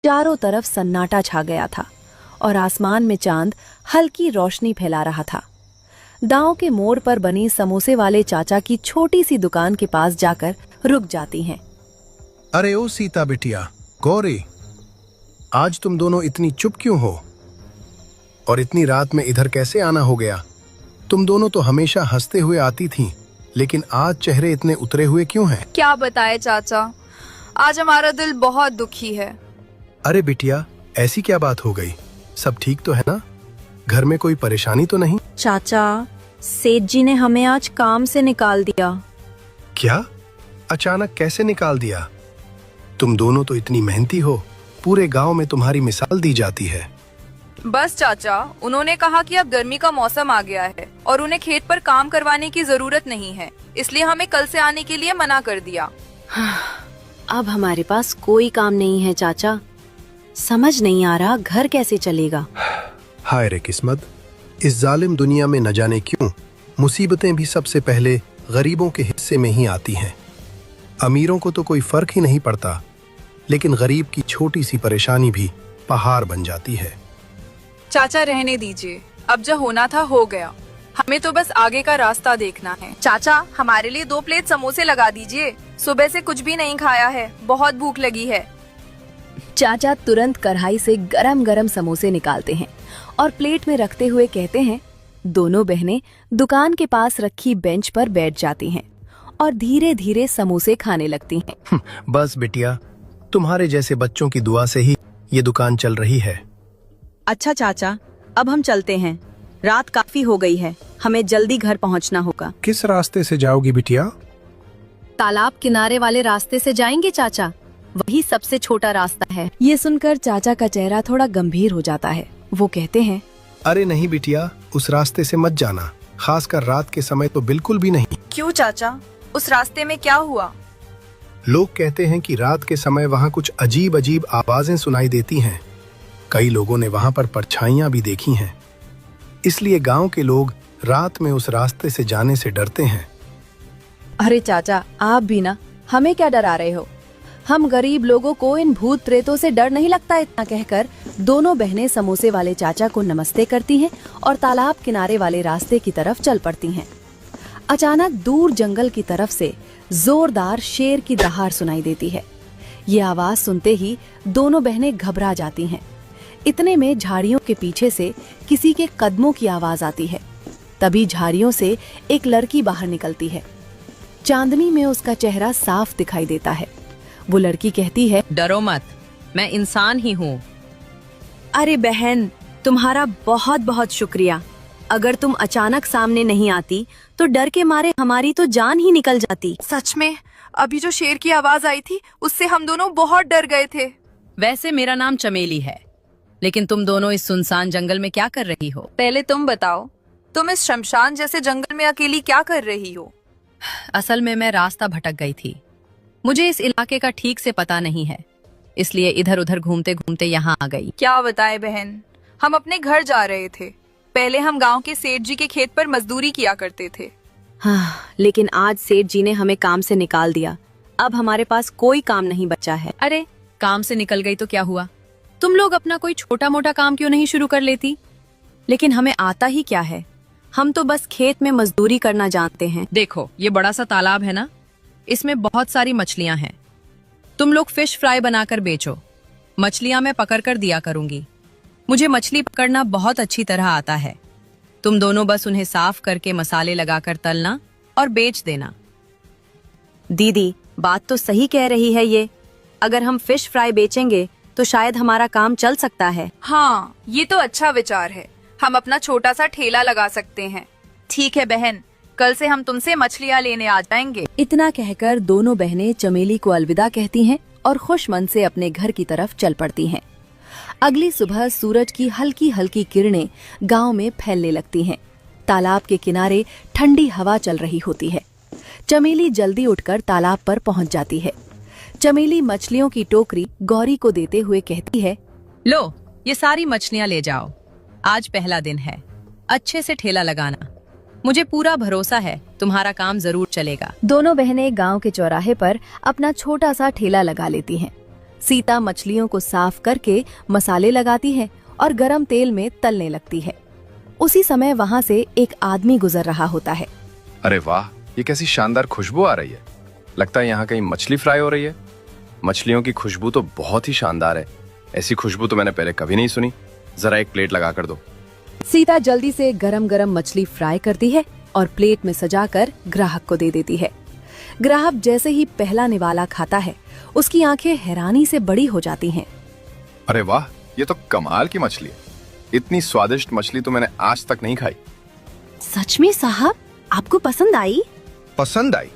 चारों तरफ सन्नाटा छा गया था और आसमान में चांद हल्की रोशनी फैला रहा था। गांव के मोड़ पर बनी समोसे वाले चाचा की छोटी सी दुकान के पास जाकर रुक जाती हैं। अरे ओ सीता बिटिया, गौरी, आज तुम दोनों इतनी चुप क्यों हो? और इतनी रात में इधर कैसे आना हो गया? तुम दोनों तो हमेशा हंसते हुए आती थीं, लेकिन आज चेहरे इतने उतरे हुए क्यों हैं? क्या बताए चाचा, आज हमारा दिल बहुत दुखी है। अरे बिटिया, ऐसी क्या बात हो गई? सब ठीक तो है ना? घर में कोई परेशानी तो नहीं? चाचा, सेठ जी ने हमें आज काम से निकाल दिया। क्या? अचानक कैसे निकाल दिया? तुम दोनों तो इतनी मेहनती हो, पूरे गांव में तुम्हारी मिसाल दी जाती है। बस चाचा, उन्होंने कहा कि अब गर्मी का मौसम आ गया है और उन्हें खेत पर काम करवाने की जरूरत नहीं है, इसलिए हमें कल से आने के लिए मना कर दिया। अब हमारे पास कोई काम नहीं है चाचा, समझ नहीं आ रहा घर कैसे चलेगा। हाय रे किस्मत, इस जालिम दुनिया में न जाने क्यों मुसीबतें भी सबसे पहले गरीबों के हिस्से में ही आती हैं। अमीरों को तो कोई फर्क ही नहीं पड़ता, लेकिन गरीब की छोटी सी परेशानी भी पहाड़ बन जाती है। चाचा रहने दीजिए, अब जो होना था हो गया, हमें तो बस आगे का रास्ता देखना है। चाचा, हमारे लिए 2 प्लेट समोसे लगा दीजिए, सुबह से कुछ भी नहीं खाया है, बहुत भूख लगी है। चाचा तुरंत कढ़ाई से गरम गरम समोसे निकालते हैं और प्लेट में रखते हुए कहते हैं। दोनों बहनें दुकान के पास रखी बेंच पर बैठ जाती हैं और धीरे धीरे समोसे खाने लगती हैं। बस बिटिया, तुम्हारे जैसे बच्चों की दुआ से ही ये दुकान चल रही है। अच्छा चाचा, अब हम चलते हैं, रात काफी हो गई है, हमें जल्दी घर पहुंचना होगा। किस रास्ते से जाओगी बिटिया? तालाब किनारे वाले रास्ते से जाएंगे चाचा, वही सबसे छोटा रास्ता है। ये सुनकर चाचा का चेहरा थोड़ा गंभीर हो जाता है। वो कहते हैं, अरे नहीं बिटिया, उस रास्ते से मत जाना, खासकर रात के समय तो बिल्कुल भी नहीं। क्यों चाचा, उस रास्ते में क्या हुआ? लोग कहते हैं कि रात के समय वहाँ कुछ अजीब अजीब आवाजें सुनाई देती हैं। कई लोगों ने वहाँ पर परछाइयाँ भी देखी हैं, इसलिए गांव के लोग रात में उस रास्ते से जाने से डरते हैं। अरे चाचा, आप भी ना, हमें क्या डरा रहे हो? हम गरीब लोगों को इन भूत प्रेतों से डर नहीं लगता। इतना कहकर दोनों बहनें समोसे वाले चाचा को नमस्ते करती हैं और तालाब किनारे वाले रास्ते की तरफ चल पड़ती हैं। अचानक दूर जंगल की तरफ से जोरदार शेर की दहाड़ सुनाई देती है। ये आवाज सुनते ही दोनों बहनें घबरा जाती हैं। इतने में झाड़ियों के पीछे से किसी के कदमों की आवाज आती है। तभी झाड़ियों से एक लड़की बाहर निकलती है। चांदनी में उसका चेहरा साफ दिखाई देता है। वो लड़की कहती है, डरो मत, मैं इंसान ही हूँ। अरे बहन, तुम्हारा बहुत बहुत शुक्रिया। अगर तुम अचानक सामने नहीं आती तो डर के मारे हमारी तो जान ही निकल जाती। सच में, अभी जो शेर की आवाज आई थी उससे हम दोनों बहुत डर गए थे। वैसे मेरा नाम चमेली है, लेकिन तुम दोनों इस सुनसान जंगल में क्या कर रही हो? पहले तुम बताओ, तुम इस शमशान जैसे जंगल में अकेली क्या कर रही हो? असल में मैं रास्ता भटक गई थी। मुझे इस इलाके का ठीक से पता नहीं है, इसलिए इधर उधर घूमते घूमते यहाँ आ गई। क्या बताए बहन, हम अपने घर जा रहे थे। पहले हम गांव के सेठ जी के खेत पर मजदूरी किया करते थे। हाँ, लेकिन आज सेठ जी ने हमें काम से निकाल दिया। अब हमारे पास कोई काम नहीं बचा है। अरे, काम से निकल गई तो क्या हुआ? तुम लोग अपना कोई छोटा मोटा काम क्यों नहीं शुरू कर लेती? लेकिन हमें आता ही क्या है, हम तो बस खेत में मजदूरी करना जानते हैं। देखो, ये बड़ा सा तालाब है ना, इसमें बहुत सारी मछलियां हैं। तुम लोग फिश फ्राई बनाकर बेचो, मछलियां मैं पकड़ कर दिया करूंगी। मुझे मछली पकड़ना बहुत अच्छी तरह आता है। तुम दोनों बस उन्हें साफ करके मसाले लगाकर तलना और बेच देना। दीदी, बात तो सही कह रही है ये। अगर हम फिश फ्राई बेचेंगे तो शायद हमारा काम चल सकता है। हाँ, ये तो अच्छा विचार है। हम अपना छोटा सा ठेला लगा सकते हैं। ठीक है बहन, कल से हम तुमसे मछलियाँ लेने आ जाएंगे। इतना कहकर दोनों बहनें चमेली को अलविदा कहती हैं और खुश मन से अपने घर की तरफ चल पड़ती हैं। अगली सुबह सूरज की हल्की हल्की किरणें गांव में फैलने लगती हैं। तालाब के किनारे ठंडी हवा चल रही होती है। चमेली जल्दी उठकर तालाब पर पहुंच जाती है। चमेली मछलियों की टोकरी गौरी को देते हुए कहती है, लो, ये सारी मछलियाँ ले जाओ। आज पहला दिन है, अच्छे से ठेला लगाना। मुझे पूरा भरोसा है तुम्हारा काम जरूर चलेगा। दोनों बहनें गांव के चौराहे पर अपना छोटा सा ठेला लगा लेती हैं। सीता मछलियों को साफ करके मसाले लगाती है और गरम तेल में तलने लगती है। उसी समय वहाँ से एक आदमी गुजर रहा होता है। अरे वाह, ये कैसी शानदार खुशबू आ रही है। लगता है यहाँ कहीं मछली फ्राई हो रही है। मछलियों की खुशबू तो बहुत ही शानदार है। ऐसी खुशबू तो मैंने पहले कभी नहीं सुनी। जरा एक प्लेट लगा कर दो। सीता जल्दी से गरम गरम मछली फ्राई करती है और प्लेट में सजाकर ग्राहक को दे देती है। ग्राहक जैसे ही पहला निवाला खाता है, उसकी आंखें हैरानी से बड़ी हो जाती हैं। अरे वाह, ये तो कमाल की मछली है। इतनी स्वादिष्ट मछली तो मैंने आज तक नहीं खाई। सच में साहब, आपको पसंद आई? पसंद आई?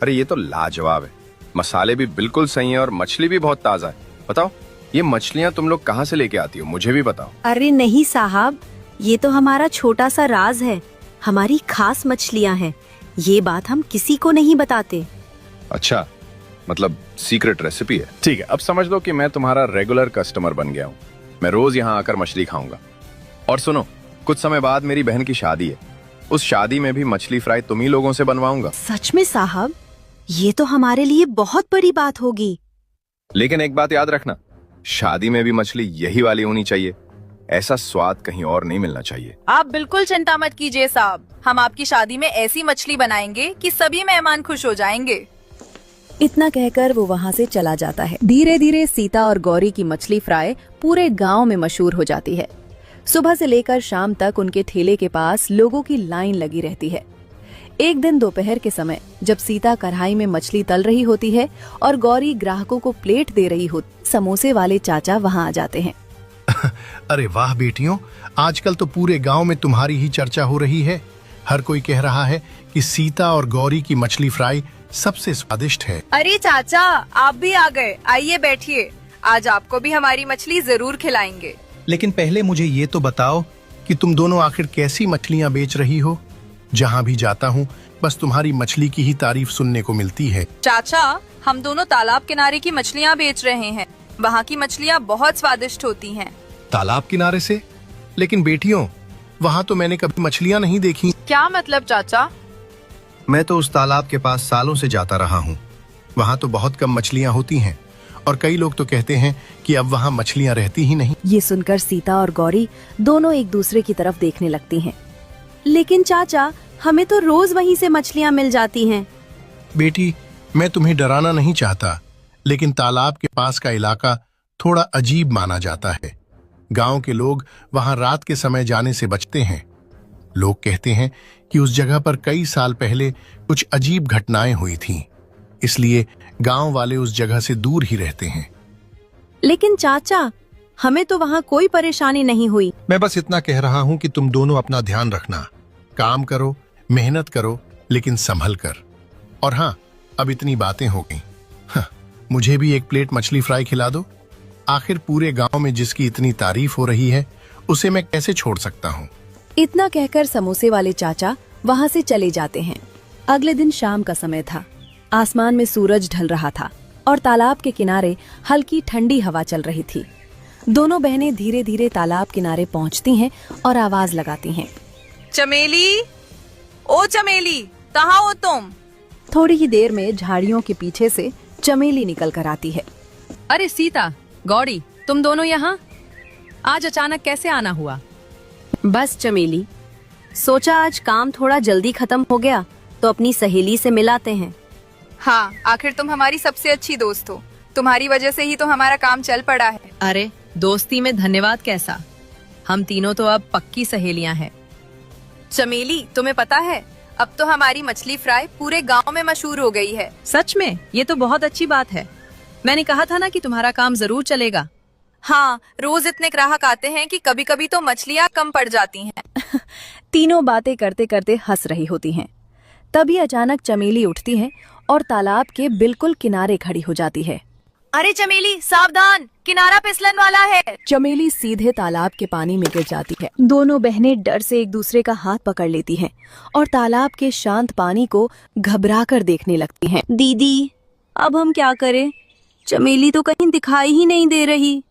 अरे ये तो लाजवाब है। मसाले भी बिल्कुल सही हैं और मछली भी बहुत ताजा है। बताओ, ये मछलियाँ तुम लोग कहाँ से लेके आती हो? मुझे भी बताओ। अरे नहीं साहब, ये तो हमारा छोटा सा राज है। हमारी खास मछलियाँ हैं। ये बात हम किसी को नहीं बताते। अच्छा, मतलब सीक्रेट रेसिपी है। ठीक है, अब समझ लो कि मैं तुम्हारा रेगुलर कस्टमर बन गया हूँ। मैं रोज यहाँ आकर मछली खाऊंगा। और सुनो, कुछ समय बाद मेरी बहन की शादी है। उस शादी में भी मछली फ्राई तुम ही लोगों से बनवाऊंगा। सच में साहब, ये तो हमारे लिए बहुत बड़ी बात होगी। लेकिन एक बात याद रखना, शादी में भी मछली यही वाली होनी चाहिए। ऐसा स्वाद कहीं और नहीं मिलना चाहिए। आप बिल्कुल चिंता मत कीजिए साहब, हम आपकी शादी में ऐसी मछली बनाएंगे कि सभी मेहमान खुश हो जाएंगे। इतना कहकर वो वहाँ से चला जाता है। धीरे धीरे सीता और गौरी की मछली फ्राई पूरे गांव में मशहूर हो जाती है। सुबह से लेकर शाम तक उनके ठेले के पास लोगों की लाइन लगी रहती है। एक दिन दोपहर के समय जब सीता कढ़ाई में मछली तल रही होती है और गौरी ग्राहकों को प्लेट दे रही होती, समोसे वाले चाचा वहाँ आ जाते हैं। अरे वाह बेटियों, आजकल तो पूरे गांव में तुम्हारी ही चर्चा हो रही है। हर कोई कह रहा है कि सीता और गौरी की मछली फ्राई सबसे स्वादिष्ट है। अरे चाचा, आप भी आ गए। आइए बैठिए, आज आपको भी हमारी मछली जरूर खिलाएंगे। लेकिन पहले मुझे ये तो बताओ कि तुम दोनों आखिर कैसी मछलियाँ बेच रही हो? जहाँ भी जाता हूँ बस तुम्हारी मछली की ही तारीफ सुनने को मिलती है। चाचा, हम दोनों तालाब किनारे की मछलियाँ बेच रहे हैं। वहाँ की मछलियाँ बहुत स्वादिष्ट होती हैं। तालाब किनारे से? लेकिन बेटियों, वहाँ तो मैंने कभी मछलियाँ नहीं देखी। क्या मतलब चाचा? मैं तो उस तालाब के पास सालों से जाता रहा हूँ। वहाँ तो बहुत कम मछलियाँ होती हैं और कई लोग तो कहते हैं कि अब वहाँ मछलियाँ रहती ही नहीं। ये सुनकर सीता और गौरी दोनों एक दूसरे की तरफ देखने लगती हैं। लेकिन चाचा, हमें तो रोज वहीं से मछलियाँ मिल जाती हैं। बेटी, मैं तुम्हें डराना नहीं चाहता, लेकिन तालाब के पास का इलाका थोड़ा अजीब माना जाता है। गांव के लोग वहां रात के समय जाने से बचते हैं। लोग कहते हैं कि उस जगह पर कई साल पहले कुछ अजीब घटनाएं हुई थीं, इसलिए गांव वाले उस जगह से दूर ही रहते हैं। लेकिन चाचा, हमें तो वहाँ कोई परेशानी नहीं हुई। मैं बस इतना कह रहा हूं कि तुम दोनों अपना ध्यान रखना, काम करो, मेहनत करो, लेकिन संभल कर। और हाँ, अब इतनी बातें हो गई। मुझे भी एक प्लेट मछली फ्राई खिला दो। आखिर पूरे गांव में जिसकी इतनी तारीफ हो रही है, उसे मैं कैसे छोड़ सकता हूँ। इतना कहकर समोसे वाले चाचा वहाँ से चले जाते हैं। अगले दिन शाम का समय था। आसमान में सूरज ढल रहा था और तालाब के किनारे हल्की ठंडी हवा चल रही थी। दोनों बहनें धीरे धीरे तालाब किनारे पहुँचती हैं और आवाज लगाती हैं। चमेली, ओ चमेली, कहाँ हो तुम? थोड़ी ही देर में झाड़ियों के पीछे से चमेली निकल कर आती है। अरे सीता, गौरी, तुम दोनों यहाँ? आज अचानक कैसे आना हुआ? बस चमेली, सोचा आज काम थोड़ा जल्दी खत्म हो गया तो अपनी सहेली से मिलाते हैं। हाँ, आखिर तुम हमारी सबसे अच्छी दोस्त हो। तुम्हारी वजह से ही तो हमारा काम चल पड़ा है। अरे दोस्ती में धन्यवाद कैसा, हम तीनों तो अब पक्की सहेलियां हैं। चमेली, तुम्हें पता है, अब तो हमारी मछली फ्राई पूरे गांव में मशहूर हो गई है। सच में? ये तो बहुत अच्छी बात है। मैंने कहा था ना कि तुम्हारा काम जरूर चलेगा। हाँ, रोज इतने ग्राहक आते हैं कि कभी कभी तो मछलियाँ कम पड़ जाती हैं। तीनों बातें करते करते हंस रही होती हैं। तभी अचानक चमेली उठती है और तालाब के बिल्कुल किनारे खड़ी हो जाती है। अरे चमेली, सावधान, किनारा फिसलन वाला है। चमेली सीधे तालाब के पानी में गिर जाती है। दोनों बहनें डर से एक दूसरे का हाथ पकड़ लेती हैं और तालाब के शांत पानी को घबराकर देखने लगती हैं। दीदी, अब हम क्या करें? चमेली तो कहीं दिखाई ही नहीं दे रही।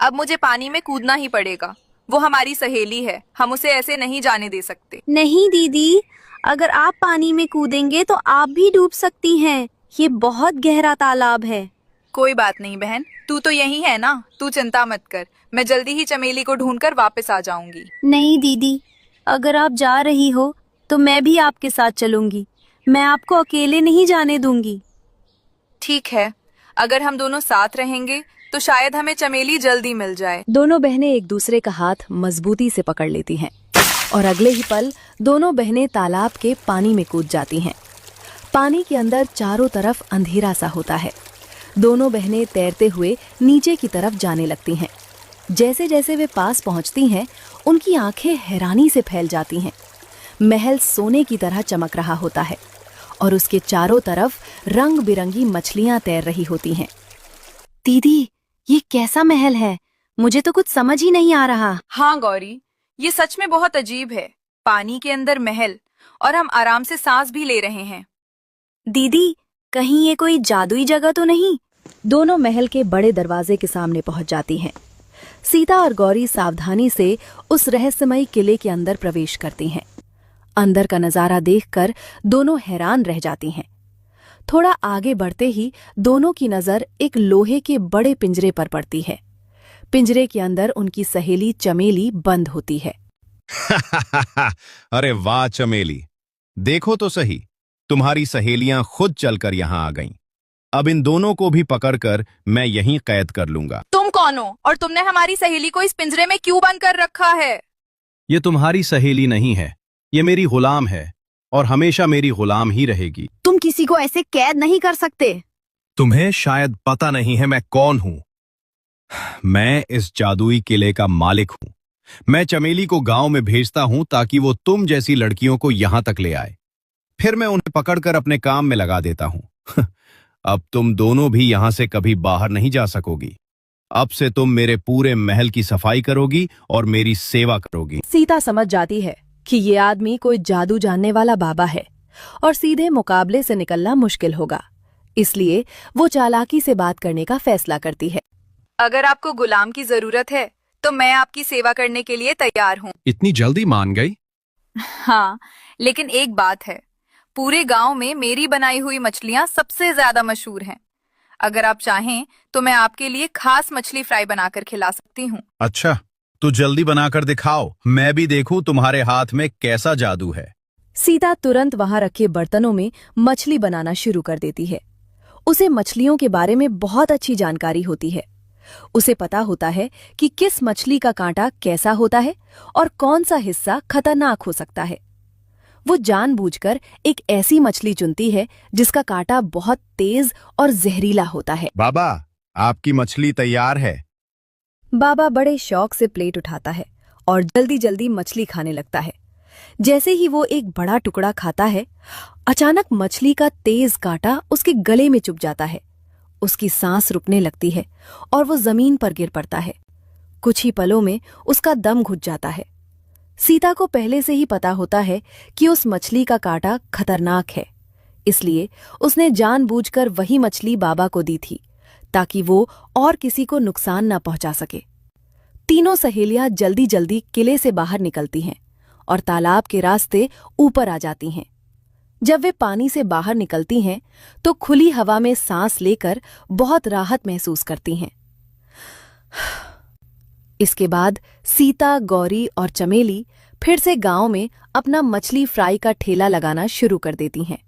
अब मुझे पानी में कूदना ही पड़ेगा। वो हमारी सहेली है, हम उसे ऐसे नहीं जाने दे सकते। नहीं दीदी, अगर आप पानी में कूदेंगे तो आप भी डूब सकती हैं। ये बहुत गहरा तालाब है। कोई बात नहीं बहन, तू तो यही है ना, तू चिंता मत कर। मैं जल्दी ही चमेली को ढूंढकर वापस आ जाऊंगी। नहीं दीदी, अगर आप जा रही हो तो मैं भी आपके साथ चलूंगी। मैं आपको अकेले नहीं जाने दूंगी। ठीक है, अगर हम दोनों साथ रहेंगे तो शायद हमें चमेली जल्दी मिल जाए। दोनों बहनें एक दूसरे का हाथ मजबूती से पकड़ लेती हैं और अगले ही पल दोनों बहनें तालाब के पानी में कूद जाती हैं। पानी के अंदर चारों तरफ अंधेरा सा होता है। दोनों बहनें तैरते हुए नीचे की तरफ जाने लगती हैं। जैसे जैसे वे पास पहुंचती हैं, उनकी आंखें हैरानी से फैल जाती हैं। महल सोने की तरह चमक रहा होता है और उसके चारों तरफ रंग बिरंगी मछलियां तैर रही होती हैं। दीदी, ये कैसा महल है? मुझे तो कुछ समझ ही नहीं आ रहा। हाँ गौरी, ये सच में बहुत अजीब है। पानी के अंदर महल और हम आराम से सांस भी ले रहे हैं। दीदी, कहीं ये कोई जादुई जगह तो नहीं? दोनों महल के बड़े दरवाजे के सामने पहुंच जाती हैं। सीता और गौरी सावधानी से उस रहस्यमयी किले के अंदर प्रवेश करती हैं। अंदर का नजारा देखकर दोनों हैरान रह जाती हैं। थोड़ा आगे बढ़ते ही दोनों की नजर एक लोहे के बड़े पिंजरे पर पड़ती है। पिंजरे के अंदर उनकी सहेली चमेली बंद होती है। अरे वाह चमेली, देखो तो सही, तुम्हारी सहेलियां खुद चलकर यहां आ गईं। अब इन दोनों को भी पकड़कर मैं यहीं कैद कर लूंगा। तुम कौन हो और तुमने हमारी सहेली को इस पिंजरे में क्यों बंद कर रखा है? ये तुम्हारी सहेली नहीं है, ये मेरी गुलाम है और हमेशा मेरी गुलाम ही रहेगी। तुम किसी को ऐसे कैद नहीं कर सकते। तुम्हें शायद पता नहीं है मैं कौन हूं। मैं इस जादुई किले का मालिक हूं। मैं चमेली को गांव में भेजता हूं ताकि वो तुम जैसी लड़कियों को यहां तक ले आए। फिर मैं उन्हें पकड़कर अपने काम में लगा देता हूं। अब तुम दोनों भी यहां से कभी बाहर नहीं जा सकोगी। अब से तुम मेरे पूरे महल की सफाई करोगी और मेरी सेवा करोगी। सीता समझ जाती है कि ये आदमी कोई जादू जानने वाला बाबा है और सीधे मुकाबले से निकलना मुश्किल होगा। इसलिए वो चालाकी से बात करने का फैसला करती है। अगर आपको गुलाम की जरूरत है तो मैं आपकी सेवा करने के लिए तैयार हूँ। इतनी जल्दी मान गई? हाँ, लेकिन एक बात है, पूरे गांव में मेरी बनाई हुई मछलियां सबसे ज्यादा मशहूर हैं। अगर आप चाहें तो मैं आपके लिए खास मछली फ्राई बनाकर खिला सकती हूँ। अच्छा, तो जल्दी बनाकर दिखाओ, मैं भी देखूं तुम्हारे हाथ में कैसा जादू है। सीता तुरंत वहां रखे बर्तनों में मछली बनाना शुरू कर देती है। उसे मछलियों के बारे में बहुत अच्छी जानकारी होती है। उसे पता होता है कि किस मछली का कांटा कैसा होता है और कौन सा हिस्सा खतरनाक हो सकता है। वो जानबूझकर एक ऐसी मछली चुनती है जिसका कांटा बहुत तेज और जहरीला होता है। बाबा, आपकी मछली तैयार है। बाबा बड़े शौक से प्लेट उठाता है और जल्दी जल्दी मछली खाने लगता है। जैसे ही वो एक बड़ा टुकड़ा खाता है, अचानक मछली का तेज कांटा उसके गले में चुभ जाता है। उसकी सांस रुकने लगती है और वो जमीन पर गिर पड़ता है। कुछ ही पलों में उसका दम घुट जाता है। सीता को पहले से ही पता होता है कि उस मछली का कांटा खतरनाक है, इसलिए उसने जानबूझकर वही मछली बाबा को दी थी ताकि वो और किसी को नुकसान न पहुंचा सके। तीनों सहेलियां जल्दी जल्दी किले से बाहर निकलती हैं और तालाब के रास्ते ऊपर आ जाती हैं। जब वे पानी से बाहर निकलती हैं तो खुली हवा में सांस लेकर बहुत राहत महसूस करती हैं। इसके बाद सीता, गौरी और चमेली फिर से गांव में अपना मछली फ्राई का ठेला लगाना शुरू कर देती हैं।